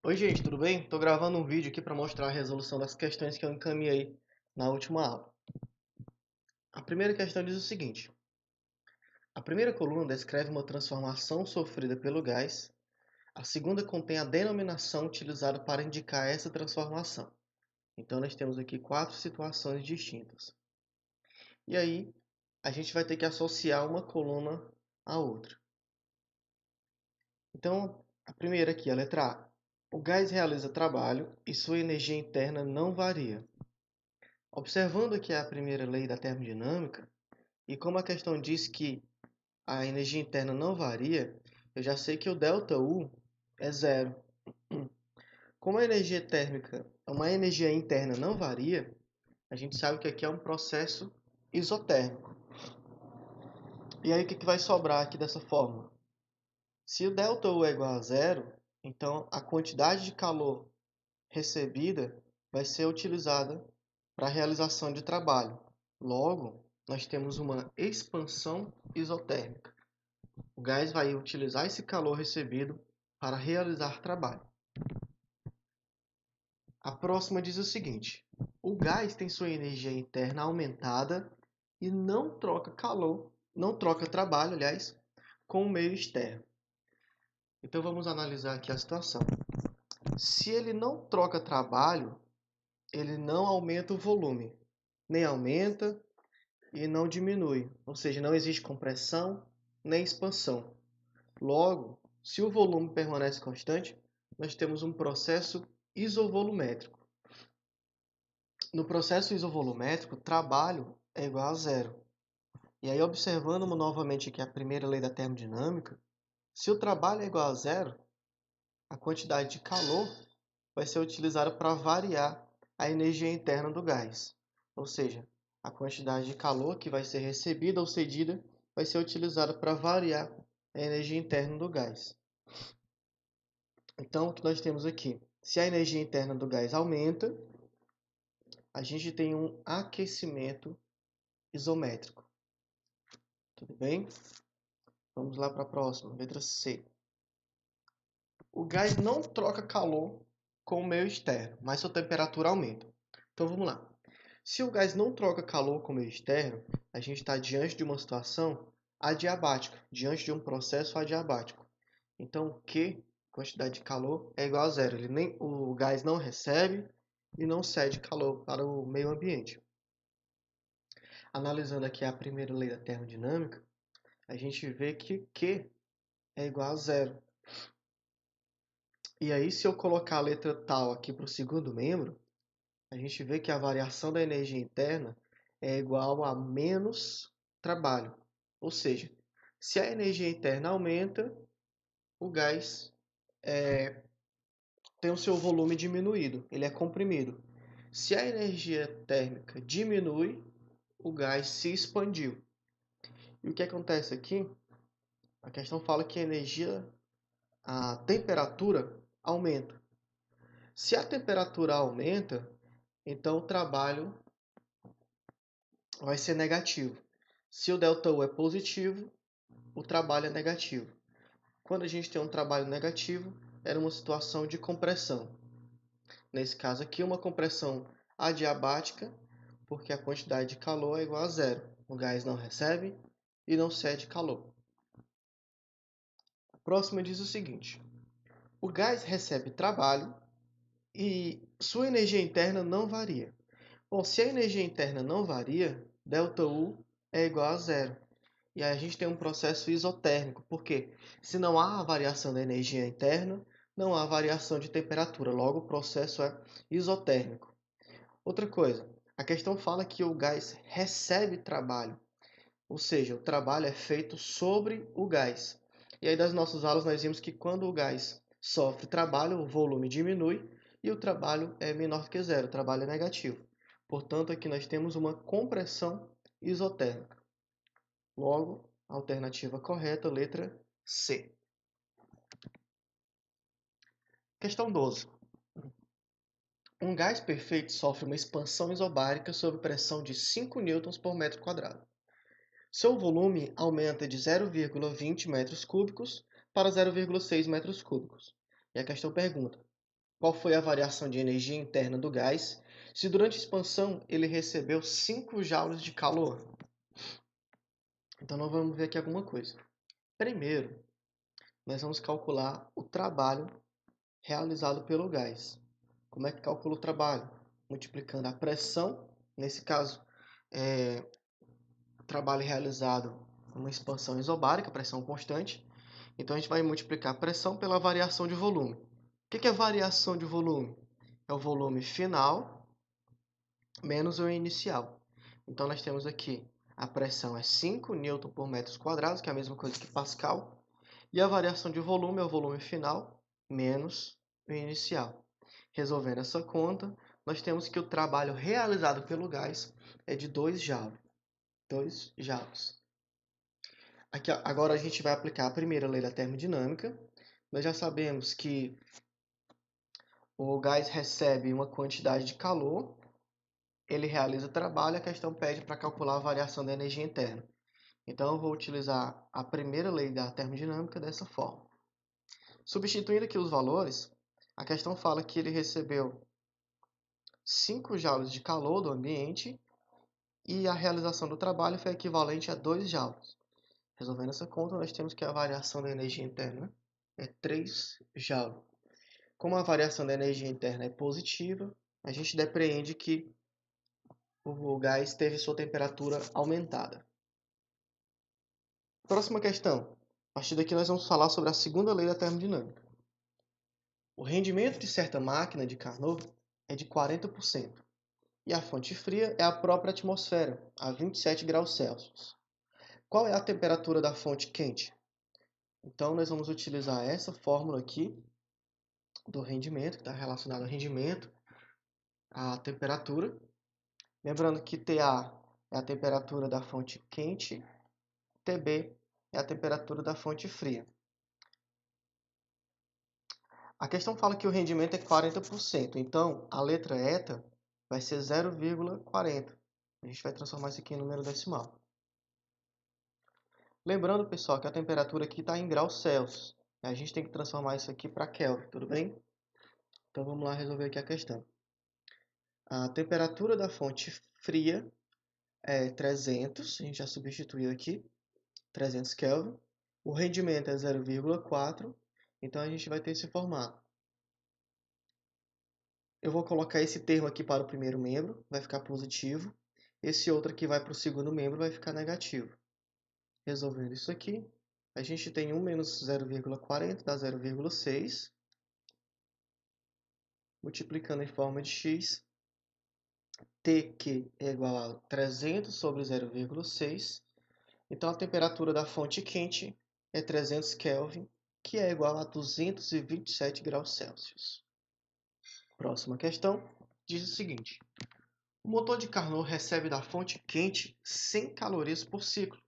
Oi, gente, tudo bem? Estou gravando um vídeo aqui para mostrar a resolução das questões que eu encaminhei na última aula. A primeira questão diz o seguinte: a primeira coluna descreve uma transformação sofrida pelo gás, a segunda contém a denominação utilizada para indicar essa transformação. Então, nós temos aqui quatro situações distintas. E aí, a gente vai ter que associar uma coluna à outra. Então, a primeira aqui, a letra A. O gás realiza trabalho e sua energia interna não varia. Observando aqui a primeira lei da termodinâmica, e como a questão diz que a energia interna não varia, eu já sei que o ΔU é zero. Como a energia térmica, uma energia interna não varia, a gente sabe que aqui é um processo isotérmico. E aí o que vai sobrar aqui dessa fórmula? Se o ΔU é igual a zero, então a quantidade de calor recebida vai ser utilizada para a realização de trabalho. Logo, nós temos uma expansão isotérmica. O gás vai utilizar esse calor recebido para realizar trabalho. A próxima diz o seguinte: o gás tem sua energia interna aumentada e não troca calor, não troca trabalho, aliás, com o meio externo. Então vamos analisar aqui a situação. Se ele não troca trabalho, ele não aumenta o volume, nem aumenta e não diminui, ou seja, não existe compressão nem expansão. Logo, se o volume permanece constante, nós temos um processo isovolumétrico. No processo isovolumétrico, trabalho é igual a zero. E aí, observando novamente aqui a primeira lei da termodinâmica, se o trabalho é igual a zero, a quantidade de calor vai ser utilizada para variar a energia interna do gás. Ou seja, a quantidade de calor que vai ser recebida ou cedida vai ser utilizada para variar a energia interna do gás. Então, o que nós temos aqui? Se a energia interna do gás aumenta, a gente tem um aquecimento isométrico. Tudo bem? Vamos lá para a próxima, letra C. O gás não troca calor com o meio externo, mas sua temperatura aumenta. Então vamos lá. Se o gás não troca calor com o meio externo, a gente está diante de uma situação adiabática, diante de um processo adiabático. Então, o Q, quantidade de calor, é igual a zero. O gás não recebe e não cede calor para o meio ambiente. Analisando aqui a primeira lei da termodinâmica, a gente vê que Q é igual a zero. E aí, se eu colocar a letra tal aqui para o segundo membro, a gente vê que a variação da energia interna é igual a menos trabalho. Ou seja, se a energia interna aumenta, o gás tem o seu volume diminuído, ele é comprimido. Se a energia térmica diminui, o gás se expandiu. E o que acontece aqui? A questão fala que a temperatura aumenta. Se a temperatura aumenta, então o trabalho vai ser negativo. Se o ΔU é positivo, o trabalho é negativo. Quando a gente tem um trabalho negativo, era uma situação de compressão. Nesse caso aqui, uma compressão adiabática, porque a quantidade de calor é igual a zero. O gás não recebe e não cede calor. A próxima diz o seguinte: o gás recebe trabalho e sua energia interna não varia. Bom, se a energia interna não varia, ΔU é igual a zero. E aí a gente tem um processo isotérmico, porque se não há variação da energia interna, não há variação de temperatura, logo o processo é isotérmico. Outra coisa, a questão fala que o gás recebe trabalho, ou seja, o trabalho é feito sobre o gás. E aí das nossas aulas nós vimos que quando o gás sofre trabalho, o volume diminui e o trabalho é menor que zero, o trabalho é negativo. Portanto, aqui nós temos uma compressão isotérmica. Logo, a alternativa correta, letra C. Questão 12. Um gás perfeito sofre uma expansão isobárica sob pressão de 5 newtons por metro quadrado. Seu volume aumenta de 0,20 metros cúbicos para 0,6 metros cúbicos. E a questão pergunta: qual foi a variação de energia interna do gás se durante a expansão ele recebeu 5 joules de calor. Então nós vamos ver aqui alguma coisa. Primeiro, nós vamos calcular o trabalho realizado pelo gás. Como é que calcula o trabalho? Multiplicando a pressão, nesse caso, trabalho realizado em uma expansão isobárica, pressão constante. Então a gente vai multiplicar a pressão pela variação de volume. O que é variação de volume? É o volume final menos o inicial. Então nós temos aqui a pressão é 5 Newton por metros quadrados, que é a mesma coisa que Pascal. E a variação de volume é o volume final menos o inicial. Resolvendo essa conta, nós temos que o trabalho realizado pelo gás é de 2 joules. 2 joules. Aqui, agora a gente vai aplicar a primeira lei da termodinâmica. Nós já sabemos que o gás recebe uma quantidade de calor, ele realiza trabalho, a questão pede para calcular a variação da energia interna. Então eu vou utilizar a primeira lei da termodinâmica dessa forma. Substituindo aqui os valores, a questão fala que ele recebeu 5 joules de calor do ambiente e a realização do trabalho foi equivalente a 2 joules. Resolvendo essa conta, nós temos que a variação da energia interna é 3 joules. Como a variação da energia interna é positiva, a gente depreende que o gás teve sua temperatura aumentada. Próxima questão. A partir daqui nós vamos falar sobre a segunda lei da termodinâmica. O rendimento de certa máquina de Carnot é de 40%, e a fonte fria é a própria atmosfera, a 27 graus Celsius. Qual é a temperatura da fonte quente? Então nós vamos utilizar essa fórmula aqui do rendimento, que está relacionado ao rendimento, à temperatura. Lembrando que TA é a temperatura da fonte quente, TB é a temperatura da fonte fria. A questão fala que o rendimento é 40%, então a letra eta vai ser 0,40. A gente vai transformar isso aqui em número decimal. Lembrando, pessoal, que a temperatura aqui está em graus Celsius. A gente tem que transformar isso aqui para Kelvin, tudo bem? Então vamos lá resolver aqui a questão. A temperatura da fonte fria é 300, a gente já substituiu aqui, 300 Kelvin. O rendimento é 0,4, então a gente vai ter esse formato. Eu vou colocar esse termo aqui para o primeiro membro, vai ficar positivo. Esse outro aqui vai para o segundo membro, vai ficar negativo. Resolvendo isso aqui, a gente tem 1 menos 0,40 dá 0,6. Multiplicando em forma de x, T que é igual a 300 sobre 0,6. Então a temperatura da fonte quente é 300 Kelvin, que é igual a 227 graus Celsius. Próxima questão diz o seguinte: o motor de Carnot recebe da fonte quente 100 calorias por ciclo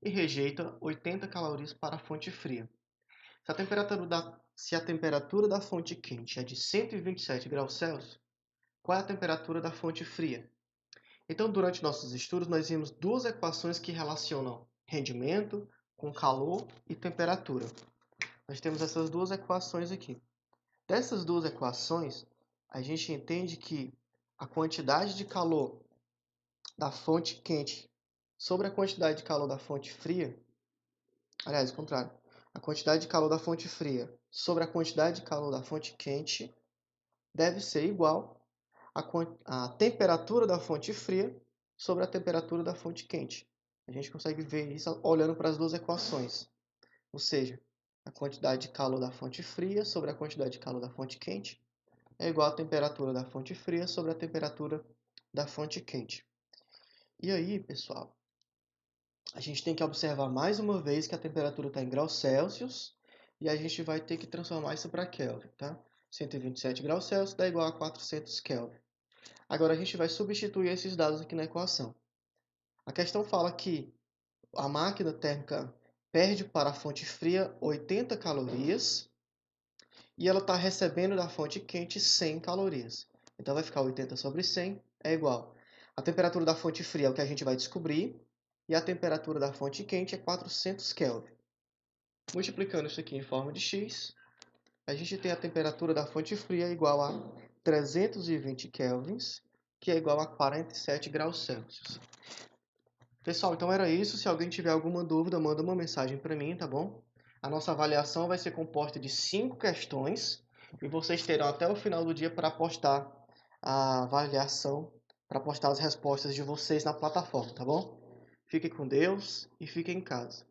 e rejeita 80 calorias para a fonte fria. Se a temperatura da fonte quente é de 127 graus Celsius, qual é a temperatura da fonte fria? Então, durante nossos estudos, nós vimos duas equações que relacionam rendimento com calor e temperatura. Nós temos essas duas equações aqui. Dessas duas equações, a gente entende que a quantidade de calor da fonte quente sobre a quantidade de calor da fonte fria, aliás, o contrário, a quantidade de calor da fonte fria sobre a quantidade de calor da fonte quente deve ser igual à temperatura da fonte fria sobre a temperatura da fonte quente. A gente consegue ver isso olhando para as duas equações. Ou seja, a quantidade de calor da fonte fria sobre a quantidade de calor da fonte quente é igual à temperatura da fonte fria sobre a temperatura da fonte quente. E aí, pessoal, a gente tem que observar mais uma vez que a temperatura está em graus Celsius e a gente vai ter que transformar isso para Kelvin, tá? 127 graus Celsius dá igual a 400 Kelvin. Agora a gente vai substituir esses dados aqui na equação. A questão fala que a máquina térmica perde para a fonte fria 80 calorias e ela está recebendo da fonte quente 100 calorias. Então vai ficar 80 sobre 100 é igual. A temperatura da fonte fria é o que a gente vai descobrir e a temperatura da fonte quente é 400 Kelvin. Multiplicando isso aqui em forma de x, a gente tem a temperatura da fonte fria igual a 320 kelvins, que é igual a 47 graus Celsius. Pessoal, então era isso. Se alguém tiver alguma dúvida, manda uma mensagem para mim, tá bom? A nossa avaliação vai ser composta de 5 questões e vocês terão até o final do dia para postar a avaliação, para postar as respostas de vocês na plataforma, tá bom? Fiquem com Deus e fiquem em casa.